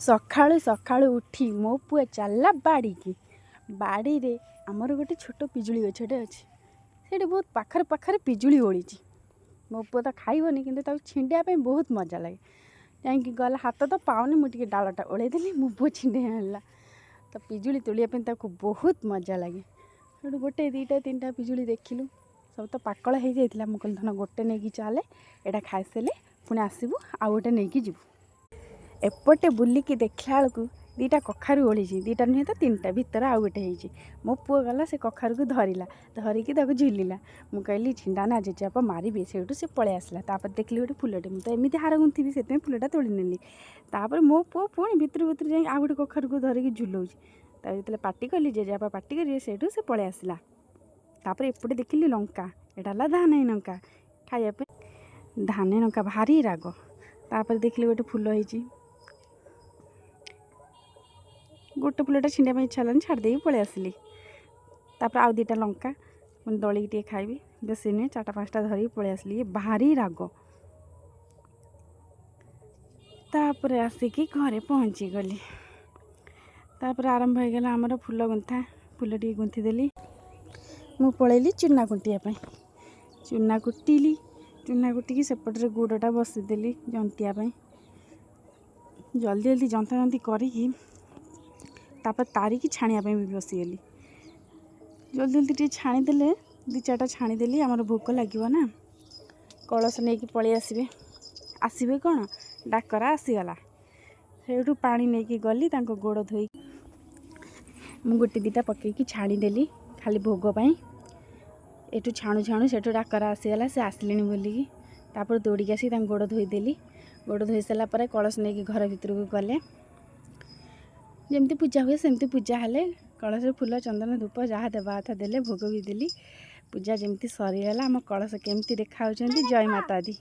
सकाळु सकाळु उठी मो पुआ चलला बाड़ी की बाड़ी रे आमर गोटे छोट पिजुली गछटे अच्छे से बहुत पाखर पाखर पिजुली ओड़ी मो पुआ तो खाइबनी कि छिंडिया बहुत मजा लगे जाकि गला हाथ तो पाऊनी मुझे डालटा ओलैदेली मो पुआ छिंडे आनला तो पिजुली तोलिया बहुत मजा लगे से गोटे दुईटा तीन टा पिजुली देखिलु सब तो पाकल हो जाता मुझे धन गोटे नहीं चले यहाँ खाई सारे पुणी आसबू आउ गोटे नहीं जीवु एपटे बुलिकी देखला बेलू दीटा कखारू ओढ़ी दीटा नुहे तो तीन टा भितर आउ गोटे हो मो पुआ गला से कखारू को धरला धरिकी झुलिला मुझे कहली छिंडा ना जेजेपा मारे से पलि आसला देखली गोटे फुलटे मुझे एमती हार गुंथी से फुलटा तोड़ी नेली मो पुआ पुणी भितर भितर जा आउ गोटे कखारू को धरिकी झुलाऊँ जो पाटी कली जेजेपा पाटी करेंगे से पलि आसला एपटे देखिली लंका यहाँ धाने लंका खायापे धाने लंका भारी राग देखिली गोटे फुल हो गोटे फुलटा छिंडिया इच्छा हेलानी छाड़ी पलि आसली आउ दीटा लंका मैं दलिकी टे खाइबी बेस नुहे चार्टा पाँचटा धरिकी पलि आसली ये भारी राग तापर आसिकी घरे पहुँची गली आरंभ हो गला आमर फुल गुंथा फुल टी गुंथीदेली मु पलैली चूना कुटिया चूना कुटिली चूना कुटिकी सेपटे गुड़टा बसीदेली जंतियापाई जल्दी जल्दी जंता जंती करी तारिकी छाणिया भी बसीगली जल्दी जल्दी टे छाणीदे दी चार्टा छाणीदेली आमर भोक लगे ना कलश नहीं पलि आसबे कौन डाकरा आसीगला से पानी नहीं गली गोड़ धोई मु गोटे दीटा पकईकी छाणीदेली खाली भोगपाई एठू छाणु छाणु से डाकरा आसीगला से आसले बोलिकी दौड़िकी आसी गोड़ धोईदेली गोड़ धोई सारापर कलश नहीं घर भर को गले जमती पूजा हुए सेमती पूजा हेले कलश फूल चंदन धूप जहाँ देवा कथा देले भोग भी देली पूजा जमती सरीगला आम कलश केमती देखा जय माता दी।